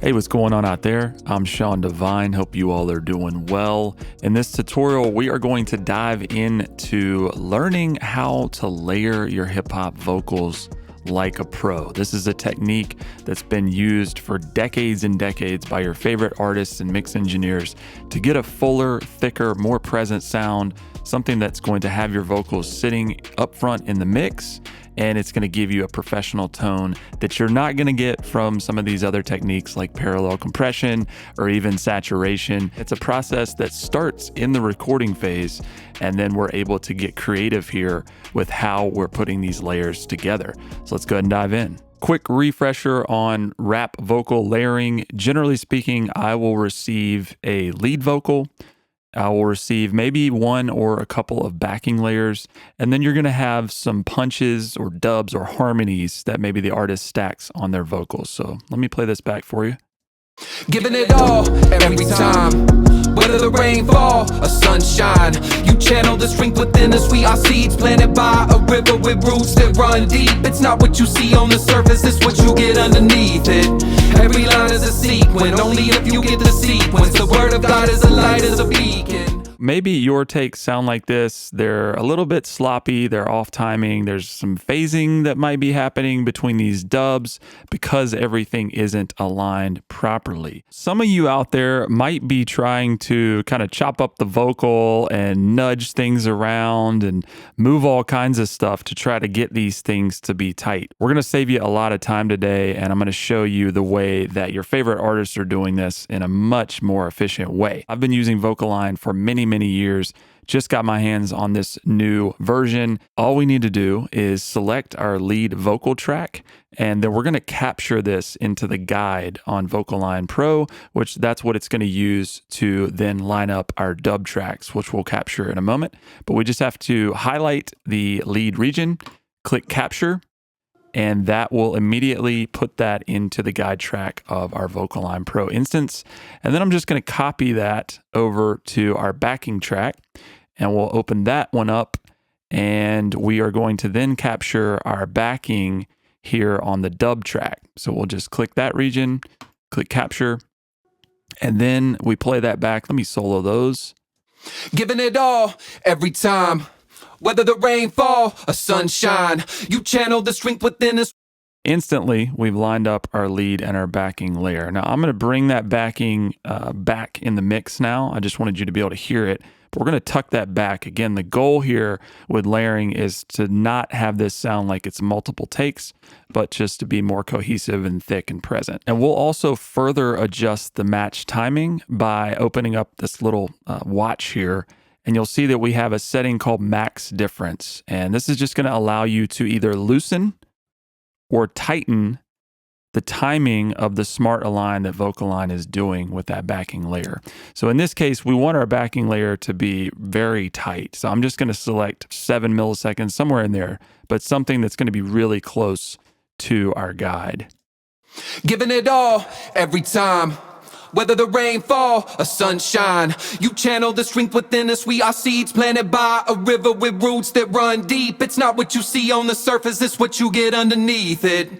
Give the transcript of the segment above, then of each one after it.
Hey, what's going on out there? I'm Sean Devine. Hope you all are doing well. In this tutorial, we are going to dive into learning how to layer your hip hop vocals like a pro. This is a technique that's been used for decades and decades by your favorite artists and mix engineers to get a fuller, thicker, more present sound, something that's going to have your vocals sitting up front in the mix, and it's going to give you a professional tone that you're not going to get from some of these other techniques like parallel compression or even saturation. It's a process that starts in the recording phase, and then we're able to get creative here with how we're putting these layers together. So let's go ahead and dive in. Quick refresher on rap vocal layering. Generally speaking, I will receive a lead vocal. I will receive maybe one or a couple of backing layers, and then you're going to have some punches or dubs or harmonies that maybe the artist stacks on their vocals. So let me play this back for you. Giving it all every time, whether the rain fall or sunshine. You channel the strength within us. We are seeds planted by a river with roots that run deep. It's not what you see on the surface, it's what you get underneath it. Every line is a sequence, only if you get the sequence. The word of God is a light as a beacon. Maybe your takes sound like this. They're a little bit sloppy, they're off timing, there's some phasing that might be happening between these dubs because everything isn't aligned properly. Some of you out there might be trying to kind of chop up the vocal and nudge things around and move all kinds of stuff to try to get these things to be tight. We're going to save you a lot of time today, and I'm going to show you the way that your favorite artists are doing this in a much more efficient way. I've been using VocAlign for many years. Just got my hands on this new version. All we need to do is select our lead vocal track, and then we're going to capture this into the guide on VocAlign Pro, which that's what it's going to use to then line up our dub tracks, which we'll capture in a moment. But we just have to highlight the lead region, click capture, and that will immediately put that into the guide track of our VocAlign Pro instance. And then I'm just going to copy that over to our backing track, and we'll open that one up, and we are going to then capture our backing here on the dub track. So we'll just click that region, click capture, and then we play that back. Let me solo those. Giving it all every time, whether the rain fall or sunshine. You channel the strength within us. Instantly, we've lined up our lead and our backing layer. Now, I'm going to bring that backing back in the mix now. I just wanted you to be able to hear it, but we're going to tuck that back. Again, the goal here with layering is to not have this sound like it's multiple takes, but just to be more cohesive and thick and present. And we'll also further adjust the match timing by opening up this little watch here. And you'll see that we have a setting called max difference. And this is just going to allow you to either loosen or tighten the timing of the smart align that VocAlign is doing with that backing layer. So in this case, we want our backing layer to be very tight. So I'm just going to select 7 milliseconds, somewhere in there, but something that's going to be really close to our guide. Giving it all every time, whether the rain fall or sunshine. You channel the strength within us. We are seeds planted by a river with roots that run deep. It's not what you see on the surface, it's what you get underneath it.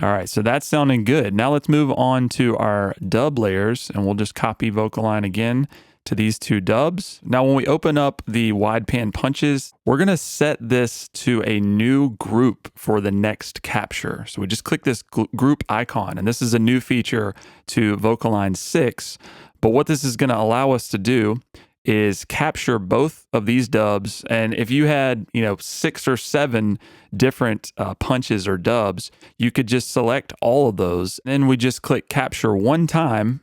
All right, so that's sounding good. Now let's move on to our dub layers, and we'll just copy VocAlign again to these two dubs. Now, when we open up the wide pan punches, we're going to set this to a new group for the next capture. So we just click this group icon, and this is a new feature to VocAlign 6. But what this is going to allow us to do is capture both of these dubs. And if you had, 6 or 7 different punches or dubs, you could just select all of those. Then we just click capture one time,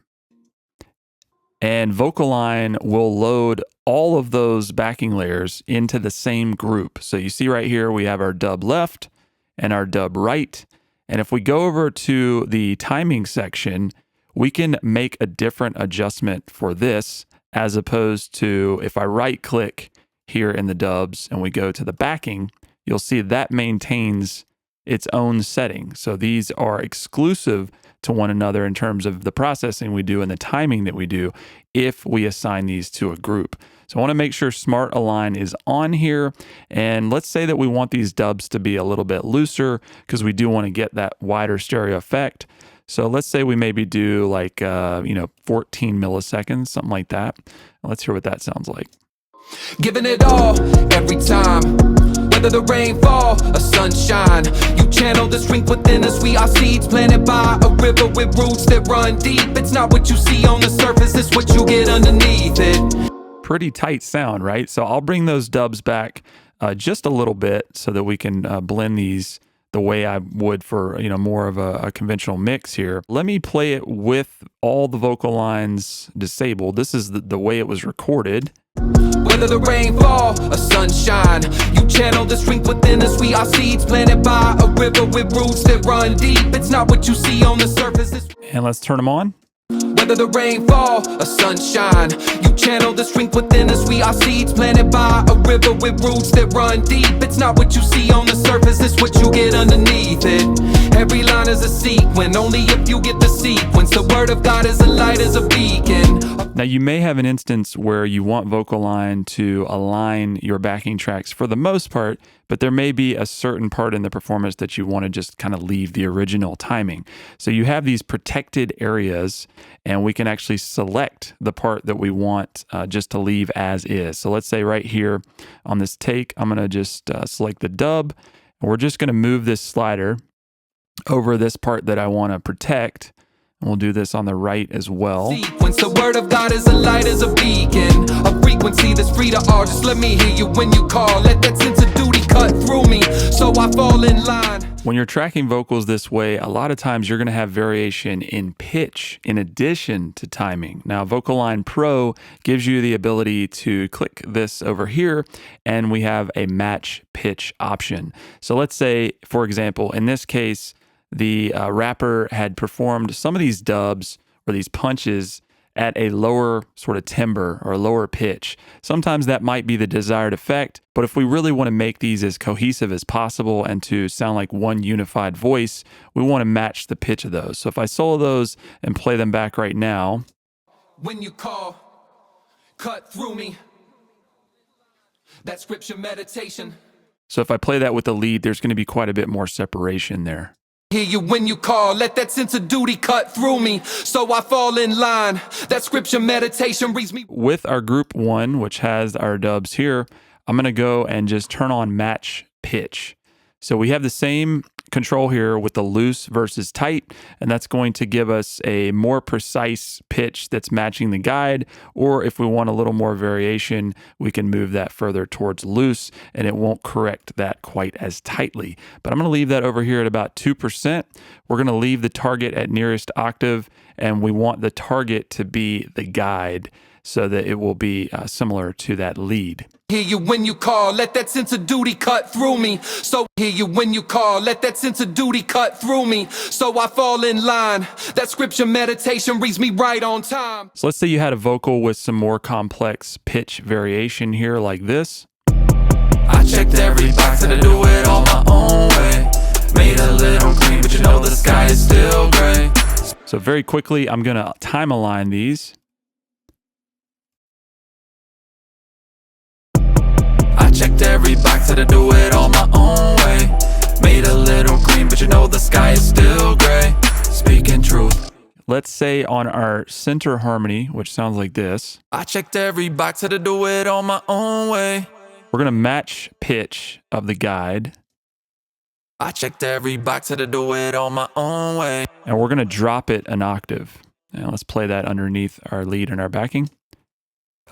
and VocAlign will load all of those backing layers into the same group. So you see right here, we have our dub left and our dub right. And if we go over to the timing section, we can make a different adjustment for this, as opposed to if I right click here in the dubs and we go to the backing, you'll see that maintains its own setting. So these are exclusive to one another in terms of the processing we do and the timing that we do if we assign these to a group. So I want to make sure Smart Align is on here. And let's say that we want these dubs to be a little bit looser because we do want to get that wider stereo effect. So let's say we maybe do like, 14 milliseconds, something like that. Let's hear what that sounds like. Giving it all, every time. Whether the rain fall or sunshine, you channel the strength within us. We are seeds planted by a river with roots that run deep. It's not what you see on the surface, it's what you get underneath it. Pretty tight sound, right? So I'll bring those dubs back just a little bit so that we can blend these the way I would for more of a conventional mix here. Let me play it with all the vocal lines disabled. This is the way it was recorded. Whether the rain fall or sunshine, you channel the strength within us. We are seeds planted by a river with roots that run deep. It's not what you see on the surface. And let's turn them on. Whether the rain fall or sunshine, you channel the strength within us. We are seeds planted by a river with roots that run deep. It's not what you see on the surface, it's what you get underneath it. Every line is a sequence, only if you get the sequence. The word of God is a light as a beacon. Now you may have an instance where you want VocAlign to align your backing tracks for the most part, but there may be a certain part in the performance that you want to just kind of leave the original timing. So you have these protected areas, and we can actually select the part that we want just to leave as is. So let's say right here on this take, I'm going to just select the dub, and we're just going to move this slider over this part that I want to protect. And we'll do this on the right as well. Sequence, the word of God is a light as a beacon, a frequency that's free to all. Just let me hear you when you call. Let that sense of duty cut through me, so I fall in line. When you're tracking vocals this way, a lot of times you're going to have variation in pitch in addition to timing. Now, VocAlign Pro gives you the ability to click this over here, and we have a match pitch option. So let's say, for example, in this case, the rapper had performed some of these dubs or these punches at a lower sort of timbre or lower pitch. Sometimes that might be the desired effect, but if we really want to make these as cohesive as possible and to sound like one unified voice, we want to match the pitch of those. So if I solo those and play them back right now. When you call, cut through me. That scripture meditation. So if I play that with the lead, there's going to be quite a bit more separation there. Hear you when you call, let that sense of duty cut through me, so I fall in line. That scripture meditation reads me. With our group one, which has our dubs here, I'm going to go and just turn on match pitch. So we have the same control here with the loose versus tight, and that's going to give us a more precise pitch that's matching the guide, or if we want a little more variation, we can move that further towards loose and it won't correct that quite as tightly. But I'm going to leave that over here at about 2%. We're going to leave the target at nearest octave, and we want the target to be the guide so that it will be similar to that lead. Hear you when you call, let that sense of duty cut through me. So hear you when you call, let that sense of duty cut through me, so I fall in line. That scripture meditation reads me right on time. So let's say you had a vocal with some more complex pitch variation here like this. I checked every box and I do it all my own way. Made a little green, but you know the sky is still gray. So very quickly, I'm gonna time align these. Checked every box, had to do it all my own way. Made a little green, but you know the sky is still gray. Speaking truth. Let's say on our center harmony, which sounds like this. I checked every box, had to do it all my own way. We're gonna match pitch of the guide. I checked every box, had to do it all my own way. And we're gonna drop it an octave. Now let's play that underneath our lead and our backing.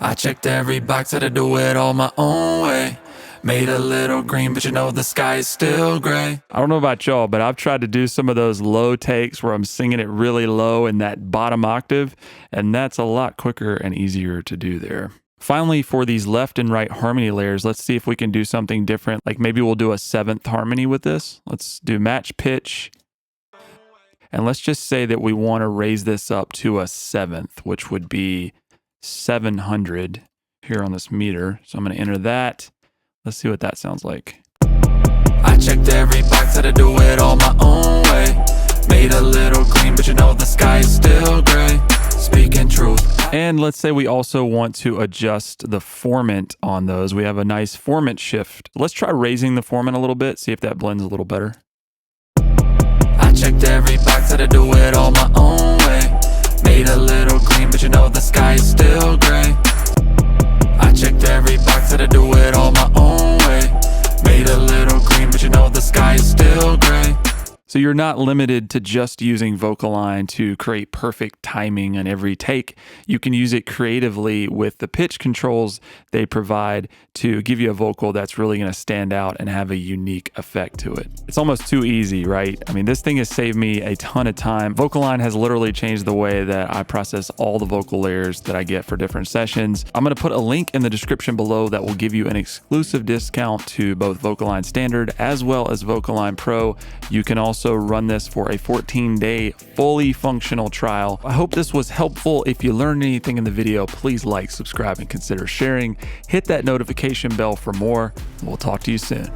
I checked every box, had to do it all my own way. Made a little green, but you know the sky is still gray. I don't know about y'all, but I've tried to do some of those low takes where I'm singing it really low in that bottom octave, and that's a lot quicker and easier to do there. Finally, for these left and right harmony layers, let's see if we can do something different. Like maybe we'll do a 7th harmony with this. Let's do match pitch. And let's just say that we want to raise this up to a 7th, which would be 700 here on this meter. So I'm going to enter that. Let's see what that sounds like. I checked every box, had to do it all my own way. Made a little green, but you know the sky is still gray. Speaking truth. And let's say we also want to adjust the formant on those. We have a nice Formant Shift. Let's try raising the formant a little bit, see if that blends a little better. I checked every box, box, had to do it all my own way. Made a little green, but you know the sky is still gray. I checked every box, had to do it all my own way. Made a little green, but you know the sky is still gray. So you're not limited to just using VocAlign to create perfect timing on every take. You can use it creatively with the pitch controls they provide to give you a vocal that's really going to stand out and have a unique effect to it. It's almost too easy, right? I mean, this thing has saved me a ton of time. VocAlign has literally changed the way that I process all the vocal layers that I get for different sessions. I'm going to put a link in the description below that will give you an exclusive discount to both VocAlign Standard as well as VocAlign Pro. You can also run this for a 14-day fully functional trial. I hope this was helpful. If you learned anything in the video, please like, subscribe, and consider sharing. Hit that notification bell for more. We'll talk to you soon.